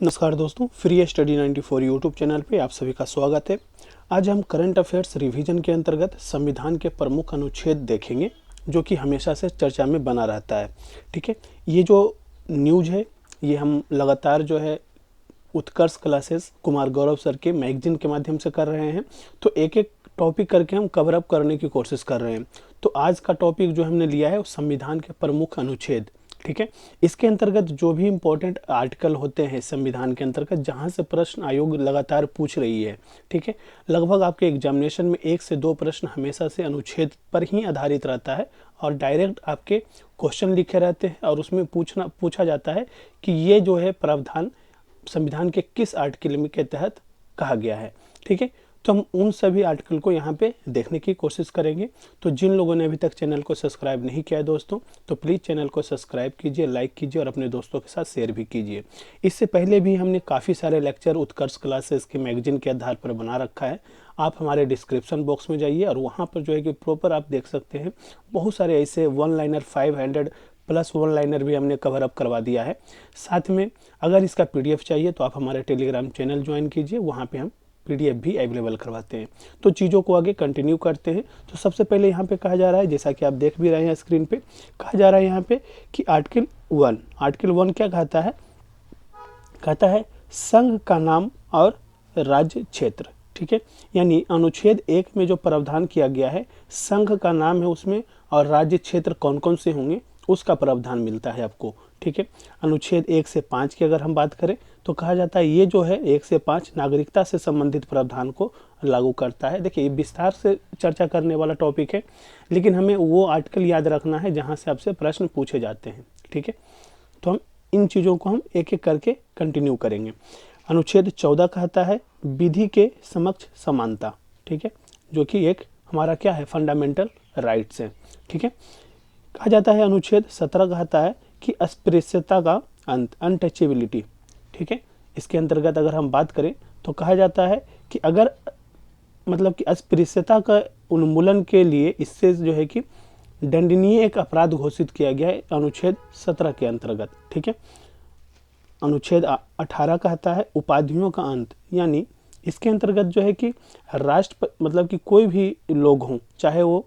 नमस्कार दोस्तों, free study 94 YouTube channel पे आप सभी का स्वागत है। आज हम करंट अफेयर्स रिवीजन के अंतर्गत संविधान के प्रमुख अनुच्छेद देखेंगे, जो कि हमेशा से चर्चा में बना रहता है। ठीक है, ये जो न्यूज़ है ये हम लगातार जो है उत्कर्ष क्लासेस कुमार गौरव सर के मैगजीन के माध्यम से कर रहे हैं। तो एक एक टॉपिक करके हम कवर अप करने की कोशिश कर रहे हैं। तो आज का टॉपिक जो हमने लिया है वो संविधान के प्रमुख अनुच्छेद। ठीक है, इसके अंतर्गत जो भी इम्पोर्टेंट आर्टिकल होते हैं संविधान के अंतर्गत, जहां से प्रश्न आयोग लगातार पूछ रही है। ठीक है, लगभग आपके एग्जामिनेशन में 1 से 2 प्रश्न हमेशा से अनुच्छेद पर ही आधारित रहता है और डायरेक्ट आपके क्वेश्चन लिखे रहते हैं और उसमें पूछा जाता है कि ये जो है प्रावधान संविधान के किस आर्टिकल के तहत कहा गया है। ठीक है, तो हम उन सभी आर्टिकल को यहाँ पे देखने की कोशिश करेंगे। तो जिन लोगों ने अभी तक चैनल को सब्सक्राइब नहीं किया है दोस्तों, तो प्लीज़ चैनल को सब्सक्राइब कीजिए, लाइक कीजिए और अपने दोस्तों के साथ शेयर भी कीजिए। इससे पहले भी हमने काफ़ी सारे लेक्चर उत्कर्ष क्लासेस के मैगजीन के आधार पर बना रखा है। आप हमारे डिस्क्रिप्शन बॉक्स में जाइए और वहाँ पर जो है कि प्रॉपर आप देख सकते हैं बहुत सारे ऐसे one liner 500 plus one liner भी हमने कवर अप करवा दिया है। साथ में अगर इसका PDF चाहिए तो आप हमारे टेलीग्राम चैनल ज्वाइन कीजिए, वहाँ पे हम PDF भी अवेलेबल करवाते हैं। तो चीज़ों को आगे कंटिन्यू करते हैं। तो सबसे पहले यहाँ पे कहा जा रहा है, जैसा कि आप देख भी रहे हैं स्क्रीन पे, कहा जा रहा है यहाँ पे कि आर्टिकल 1 क्या कहता है? कहता है संघ का नाम और राज्य क्षेत्र। ठीक है, यानी अनुच्छेद 1 में जो प्रावधान किया गया है, संघ का नाम है उसमें और राज्य क्षेत्र कौन कौन से होंगे उसका प्रावधान मिलता है आपको। ठीक है, अनुच्छेद 1 से 5 की अगर हम बात करें तो कहा जाता है ये जो है 1 से 5 नागरिकता से संबंधित प्रावधान को लागू करता है। देखिए, ये विस्तार से चर्चा करने वाला टॉपिक है, लेकिन हमें वो आर्टिकल याद रखना है जहाँ से आपसे प्रश्न पूछे जाते हैं। ठीक है, तो हम इन चीज़ों को हम एक एक करके कंटिन्यू करेंगे। अनुच्छेद 14 कहता है विधि के समक्ष समानता। ठीक है, जो कि एक हमारा क्या है, फंडामेंटल राइट्स है। ठीक है, कहा जाता है अनुच्छेद 17 कहता है कि अस्पृश्यता का अंत, अनटचेबिलिटी। ठीक है, इसके अंतर्गत अगर हम बात करें तो कहा जाता है कि अगर मतलब कि अस्पृश्यता का उन्मूलन के लिए इससे जो है कि दंडनीय एक अपराध घोषित किया गया है अनुच्छेद 17 के अंतर्गत। ठीक है, अनुच्छेद 18 कहता है उपाधियों का अंत, यानी इसके अंतर्गत जो है कि राष्ट्र मतलब कि कोई भी लोग हों, चाहे वो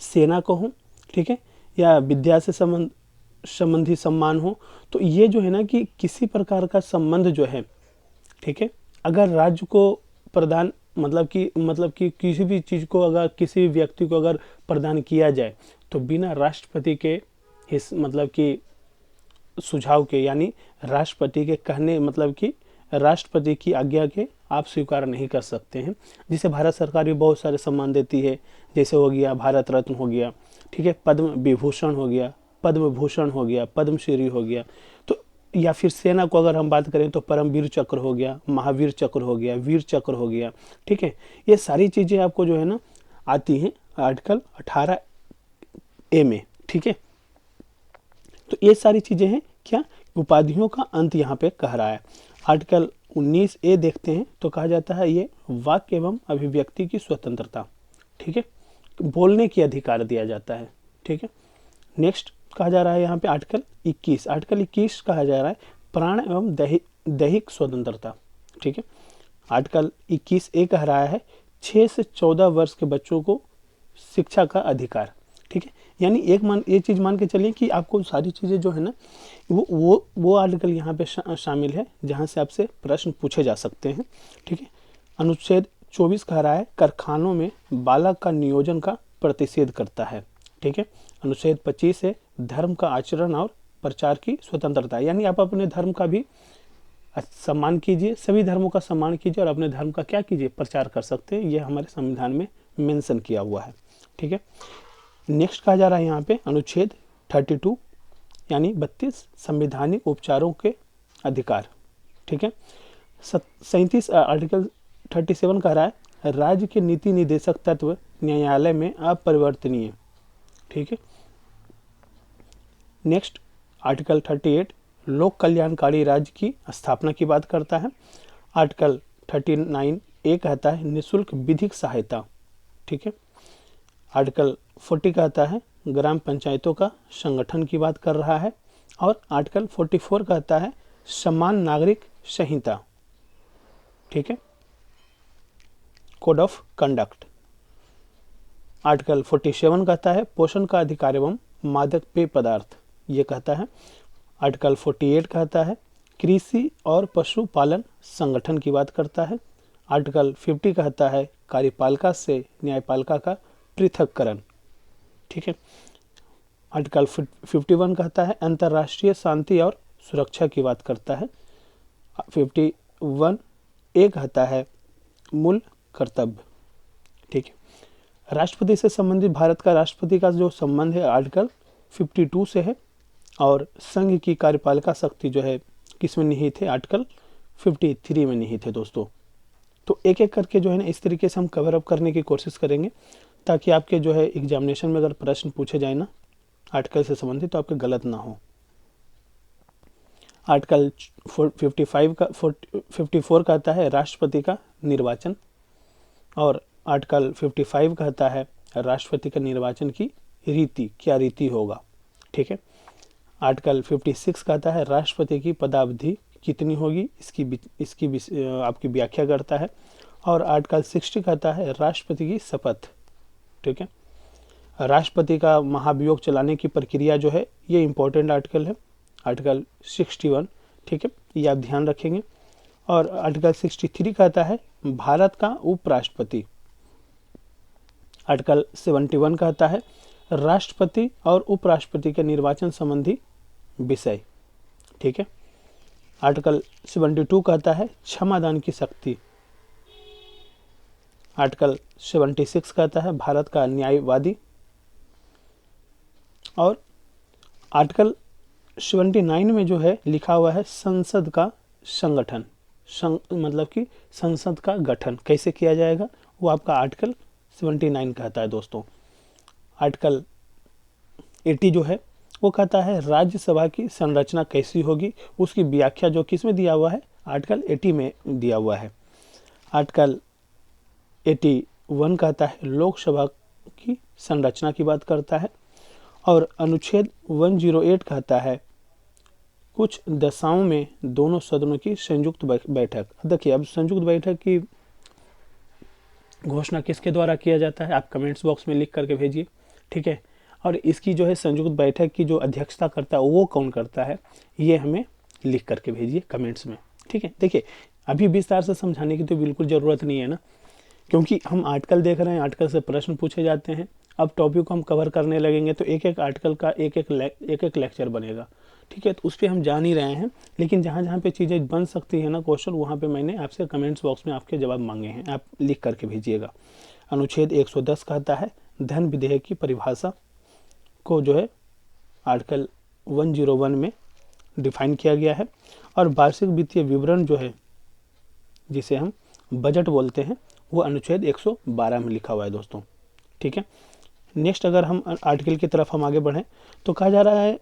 सेना को हों, ठीक है, या विद्या से संबंधी सम्मान हो, तो ये जो है ना कि किसी प्रकार का संबंध जो है, ठीक है, अगर राज्य को प्रदान मतलब कि किसी भी चीज़ को अगर किसी भी व्यक्ति को अगर प्रदान किया जाए तो बिना राष्ट्रपति के मतलब कि सुझाव के, यानी राष्ट्रपति के कहने मतलब कि राष्ट्रपति की आज्ञा के आप स्वीकार नहीं कर सकते हैं। जिसे भारत सरकार भी बहुत सारे सम्मान देती है, जैसे हो गया भारत रत्न हो गया, ठीक है, पद्म विभूषण हो गया, पद्म भूषण हो गया, पद्मश्री हो गया। तो या फिर सेना को अगर हम बात करें तो परमवीर चक्र हो गया, महावीर चक्र हो गया, वीर चक्र हो गया। ठीक है, ये सारी चीज़ें आपको जो है ना आती हैं आर्टिकल 18A में। ठीक है, तो ये सारी चीज़ें हैं क्या, उपाधियों का अंत यहाँ पे कह रहा है। आर्टिकल 19A देखते हैं तो कहा जाता है ये वाक्य एवं अभिव्यक्ति की स्वतंत्रता। ठीक है, बोलने की अधिकार दिया जाता है। ठीक है, नेक्स्ट कहा जा रहा है यहाँ पे आर्टिकल 21 कहा जा रहा है प्राण एवं दैहिक स्वतंत्रता। ठीक है, आर्टिकल 21A कह रहा है 6 से 14 वर्ष के बच्चों को शिक्षा का अधिकार। ठीक है, यानी ये चीज़ मान के चलिए कि आपको सारी चीज़ें जो है ना वो आर्टिकल यहाँ पे शामिल है जहाँ से आपसे प्रश्न पूछे जा सकते हैं। ठीक है, अनुच्छेद 24 कह रहा है कारखानों में बालक का नियोजन का प्रतिषेध करता है। ठीक है, अनुच्छेद 25 है धर्म का आचरण और प्रचार की स्वतंत्रता, यानी आप अपने धर्म का भी सम्मान कीजिए, सभी धर्मों का सम्मान कीजिए और अपने धर्म का क्या कीजिए, प्रचार कर सकते हैं। यह हमारे संविधान में मेंशन किया हुआ है। ठीक है, नेक्स्ट कहा जा रहा है यहाँ पे अनुच्छेद 32 यानी 32 संवैधानिक उपचारों के अधिकार। ठीक है, 37 आर्टिकल 37 कह रहा है राज्य के नीति निदेशक तत्व न्यायालय में अपरिवर्तनीय। ठीक है, नेक्स्ट आर्टिकल 38 लोक कल्याणकारी राज्य की स्थापना की बात करता है। आर्टिकल 39A कहता है निःशुल्क विधिक सहायता। ठीक है, आर्टिकल 40 कहता है ग्राम पंचायतों का संगठन की बात कर रहा है और आर्टिकल 44 कहता है समान नागरिक संहिता, ठीक है, कोड ऑफ कंडक्ट। आर्टिकल 47 कहता है पोषण का अधिकार एवं मादक पेय पदार्थ, ये कहता है। आर्टिकल 48 कहता है कृषि और पशुपालन संगठन की बात करता है। आर्टिकल 50 कहता है कार्यपालिका से न्यायपालिका का पृथक्करण, ठीक है। आर्टिकल 51 कहता है अंतर्राष्ट्रीय शांति और सुरक्षा की बात करता है। 51 ए कहता है मूल कर्तव्य, ठीक है। राष्ट्रपति से संबंधित भारत का राष्ट्रपति का जो संबंध है आर्टिकल 52 से है, और संघ की कार्यपालिका शक्ति जो है किस में निहित है, आर्टिकल 53 में निहित है दोस्तों। तो एक एक करके जो है ना इस तरीके से हम कवर अप करने की कोशिश करेंगे, ताकि आपके जो है एग्जामिनेशन में अगर प्रश्न पूछे जाए ना आर्टिकल से संबंधित तो आपके गलत ना हो। आर्टिकल 54 कहता है राष्ट्रपति का निर्वाचन, और आर्टिकल 55 कहता है राष्ट्रपति के निर्वाचन की रीति, क्या रीति होगा, ठीक है। आर्टिकल 56 कहता है राष्ट्रपति की पदावधि कितनी होगी, इसकी आपकी व्याख्या करता है। और आर्टिकल 60 कहता है राष्ट्रपति की शपथ, ठीक है। राष्ट्रपति का महाभियोग चलाने की प्रक्रिया जो है ये इंपॉर्टेंट आर्टिकल है, आर्टिकल 61, ठीक है, ये आप ध्यान रखेंगे। और आर्टिकल 63 कहता है भारत का उपराष्ट्रपति। आर्टिकल 71 कहता है राष्ट्रपति और उपराष्ट्रपति के निर्वाचन संबंधी विषय, ठीक है। आर्टिकल 72 कहता है क्षमादान की शक्ति। आर्टिकल 76 कहता है भारत का न्यायवादी। और आर्टिकल 79 में जो है लिखा हुआ है संसद का संगठन, मतलब कि संसद का गठन कैसे किया जाएगा, वो आपका आर्टिकल 79 कहता है दोस्तों। आर्टिकल 80 जो है वो कहता है राज्यसभा की संरचना कैसी होगी, उसकी व्याख्या जो किस में दिया हुआ है, आर्टिकल 80 में दिया हुआ है। आर्टिकल 81 कहता है लोकसभा की संरचना की बात करता है। और अनुच्छेद 108 कहता है कुछ दशाओं में दोनों सदनों की संयुक्त बैठक। देखिए अब संयुक्त बैठक की घोषणा किसके द्वारा किया जाता है, आप कमेंट्स बॉक्स में लिख करके भेजिए, ठीक है। और इसकी जो है संयुक्त बैठक की जो अध्यक्षता करता है वो कौन करता है, ये हमें लिख करके भेजिए कमेंट्स में, ठीक है। देखिए अभी विस्तार से समझाने की तो बिल्कुल ज़रूरत नहीं है ना, क्योंकि हम आर्टिकल देख रहे हैं, आर्टिकल से प्रश्न पूछे जाते हैं। अब टॉपिक को हम कवर करने लगेंगे तो एक एक आर्टिकल का एक एक लेक्चर बनेगा, ठीक है। तो उस पर हम जान ही रहे हैं, लेकिन जहाँ जहाँ पे चीज़ें बन सकती है ना क्वेश्चन, वहाँ पे मैंने आपसे कमेंट्स बॉक्स में आपके जवाब मांगे हैं, आप लिख करके भेजिएगा। अनुच्छेद 110 कहता है धन विधेयक की परिभाषा को जो है आर्टिकल 101 में डिफाइन किया गया है। और वार्षिक वित्तीय विवरण जो है जिसे हम बजट बोलते हैं वो अनुच्छेद 112 में लिखा हुआ है दोस्तों, ठीक है। नेक्स्ट अगर हम आर्टिकल की तरफ हम आगे बढ़ें तो कहा जा रहा है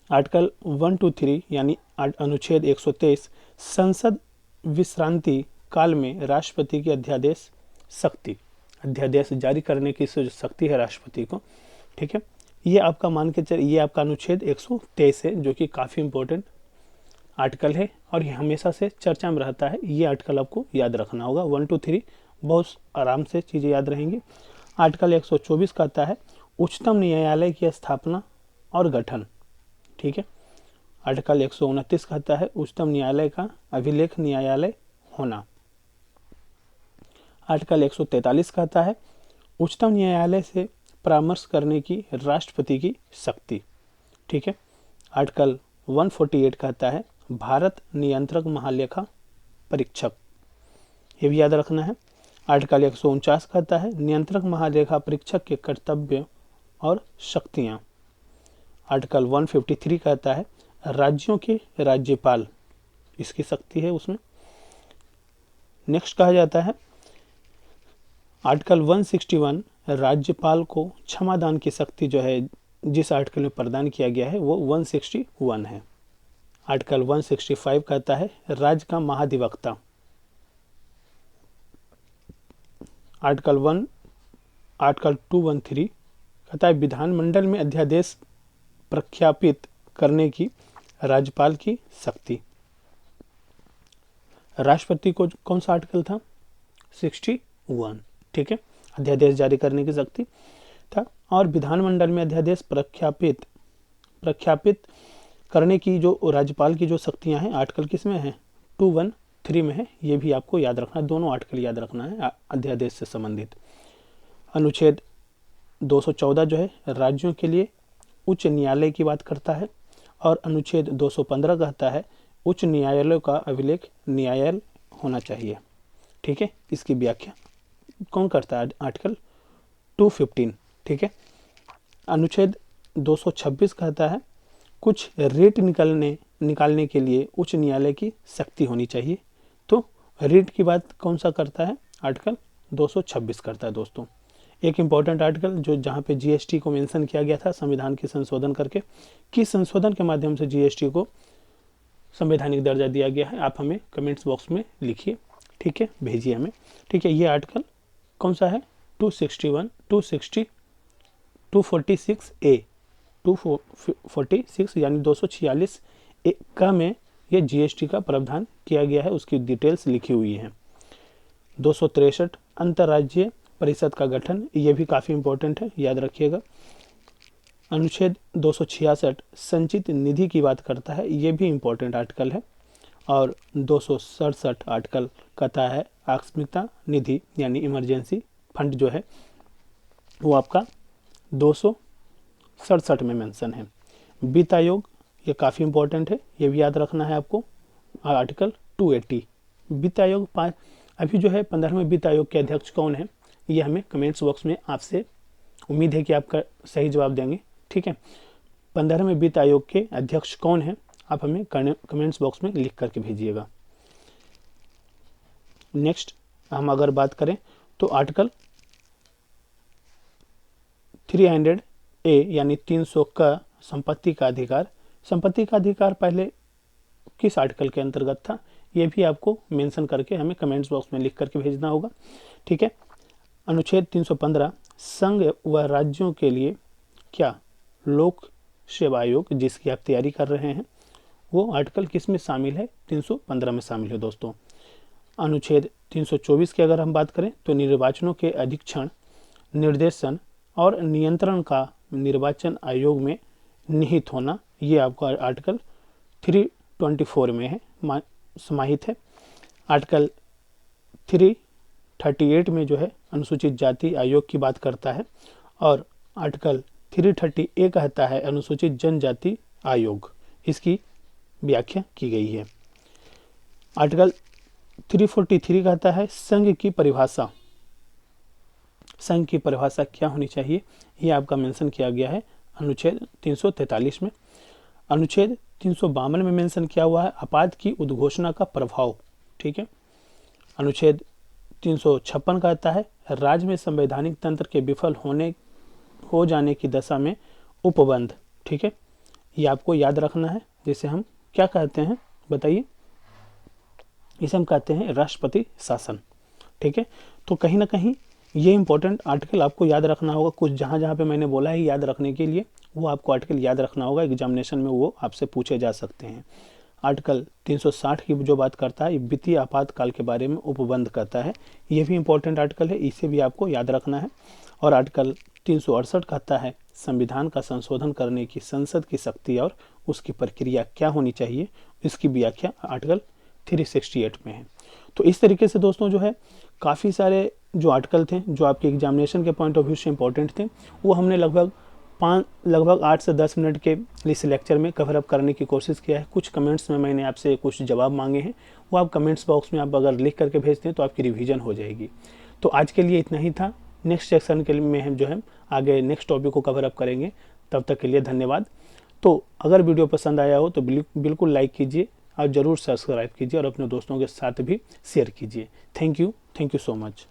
आर्टिकल 1 to 3 यानी अनुच्छेद 123 संसद विश्रांति काल में राष्ट्रपति की अध्यादेश जारी करने की शक्ति है राष्ट्रपति को, ठीक है। ये आपका मान के चल, ये आपका अनुच्छेद 123 है जो कि काफ़ी इंपॉर्टेंट आर्टिकल है और ये हमेशा से चर्चा में रहता है। ये आर्टिकल आपको याद रखना होगा, 1 to 3 बहुत आराम से चीज़ें याद रहेंगी। आर्टिकल 124 कहता है उच्चतम न्यायालय की स्थापना और गठन, ठीक है। आर्टिकल 129 कहता है उच्चतम न्यायालय का अभिलेख न्यायालय होना। आर्टिकल 143 कहता है उच्चतम न्यायालय से परामर्श करने की राष्ट्रपति की शक्ति, ठीक है। आर्टिकल 148 कहता है भारत नियंत्रक महालेखा परीक्षक, ये भी याद रखना है। आर्टिकल 149 कहता है नियंत्रक महालेखा परीक्षक के कर्तव्य और शक्तियाँ। आर्टिकल 153 कहता है राज्यों के राज्यपाल, इसकी शक्ति है उसमें। नेक्स्ट कहा जाता है आर्टिकल 161 राज्यपाल को क्षमादान की शक्ति जो है जिस आर्टिकल में प्रदान किया गया है वो 161 है। आर्टिकल 165 कहता है राज्य का महाधिवक्ता। आर्टिकल 213 कहता है विधानमंडल में अध्यादेश प्रख्यापित करने की राज्यपाल की शक्ति। राष्ट्रपति को कौन सा आर्टिकल था? 61, ठीक है, अध्यादेश जारी करने की शक्ति था। और विधानमंडल में अध्यादेश प्रख्यापित करने की जो राज्यपाल की जो शक्तियां हैं, आर्टिकल किस में है? 213 में है। ये भी आपको याद रखना है, दोनों आर्टिकल याद रखना है अध्यादेश से संबंधित। अनुच्छेद 214 जो है राज्यों के लिए उच्च न्यायालय की बात करता है, और अनुच्छेद 215 कहता है उच्च न्यायालयों का अभिलेख न्यायालय होना चाहिए, ठीक है। इसकी व्याख्या कौन करता है? आर्टिकल 215, ठीक है। अनुच्छेद 226 कहता है कुछ रेट निकालने के लिए उच्च न्यायालय की शक्ति होनी चाहिए। तो रेट की बात कौन सा करता है? आर्टिकल 226 करता है दोस्तों। एक इम्पॉर्टेंट आर्टिकल जो जहाँ पे जीएसटी को मेंशन किया गया था संविधान के संशोधन करके, किस संशोधन के माध्यम से जीएसटी को संवैधानिक दर्जा दिया गया है, आप हमें कमेंट्स बॉक्स में लिखिए, ठीक है, भेजिए हमें, ठीक है। ये आर्टिकल कौन सा है? 261, 260, 246A, 246 यानी 246 का में ये जीएसटी का प्रावधान किया गया है, उसकी डिटेल्स लिखी हुई है। 263 अंतर्राज्यीय परिषद का गठन, ये भी काफ़ी इंपॉर्टेंट है, याद रखिएगा। अनुच्छेद 266 संचित निधि की बात करता है, ये भी इम्पोर्टेंट आर्टिकल है। और 267 आर्टिकल कहता है आकस्मिकता निधि यानी इमरजेंसी फंड जो है वो आपका 267 में मेंशन है। वित्त आयोग, ये काफ़ी इंपॉर्टेंट है, ये भी याद रखना है आपको, आर्टिकल 280। वित्त आयोग अभी जो है 15वें वित्त आयोग के अध्यक्ष कौन है, ये हमें कमेंट्स बॉक्स में आपसे उम्मीद है कि आपका सही जवाब देंगे, ठीक है। 15वें वित्त आयोग के अध्यक्ष कौन है, आप हमें कमेंट्स बॉक्स में लिख करके भेजिएगा। नेक्स्ट हम अगर बात करें तो आर्टिकल 300A यानी 300 का संपत्ति का अधिकार। संपत्ति का अधिकार पहले किस आर्टिकल के अंतर्गत था, ये भी आपको मेंशन करके हमें कमेंट्स बॉक्स में लिख करके भेजना होगा, ठीक है। अनुच्छेद 315 संघ व राज्यों के लिए क्या लोक सेवा आयोग जिसकी आप तैयारी कर रहे हैं वो आर्टिकल किस में शामिल है? 315 में शामिल है दोस्तों। अनुच्छेद 324 की अगर हम बात करें तो निर्वाचनों के अधीक्षण, निर्देशन और नियंत्रण का निर्वाचन आयोग में निहित होना, ये आपका आर्टिकल 324 में है, समाहित है। आर्टिकल 338 में जो है अनुसूचित जाति आयोग की बात करता है, और आर्टिकल 330A कहता है अनुसूचित जनजाति आयोग, इसकी व्याख्या की गई है। आर्टिकल 343 कहता है संघ की परिभाषा। संघ की परिभाषा क्या होनी चाहिए, ये आपका मेंशन किया गया है अनुच्छेद 343 में। अनुच्छेद 352 में मेंशन किया हुआ है आपात की उद्घोषणा का प्रभाव, ठीक है। अनुच्छेद 356 कहता है राज्य में संवैधानिक तंत्र के विफल हो जाने की दशा में उपबंध, ठीक है। ये आपको याद रखना है, जिसे हम क्या कहते हैं बताइए? इसे हम कहते हैं राष्ट्रपति शासन, ठीक है। तो कहीं ना कहीं ये इंपॉर्टेंट आर्टिकल आपको याद रखना होगा। कुछ जहाँ पे मैंने बोला है याद रखने के लिए, वो आपको आर्टिकल याद रखना होगा, एग्जामिनेशन में वो आपसे पूछे जा सकते हैं। आर्टिकल 360 की जो बात करता है वित्तीय आपातकाल के बारे में उपबंध करता है, ये भी इंपॉर्टेंट आर्टिकल है, इसे भी आपको याद रखना है। और आर्टिकल 368 कहता है संविधान का संशोधन करने की संसद की शक्ति और उसकी प्रक्रिया क्या होनी चाहिए, इसकी व्याख्या आर्टिकल 368 में है। तो इस तरीके से दोस्तों जो है काफ़ी सारे जो आर्टिकल थे जो आपके एग्जामिनेशन के पॉइंट ऑफ व्यू से इंपॉर्टेंट थे, वो हमने लगभग 8 से 10 मिनट के इस लेक्चर में कवर अप करने की कोशिश किया है। कुछ कमेंट्स में मैंने आपसे कुछ जवाब मांगे हैं, वो आप कमेंट्स बॉक्स में आप अगर लिख करके भेजते हैं तो आपकी रिवीजन हो जाएगी। तो आज के लिए इतना ही था। नेक्स्ट सेक्शन के लिए में हम जो है आगे नेक्स्ट टॉपिक को कवर अप करेंगे। तब तक के लिए धन्यवाद। तो अगर वीडियो पसंद आया हो तो बिल्कुल लाइक कीजिए और ज़रूर सब्सक्राइब कीजिए और अपने दोस्तों के साथ भी शेयर कीजिए। Thank you so much.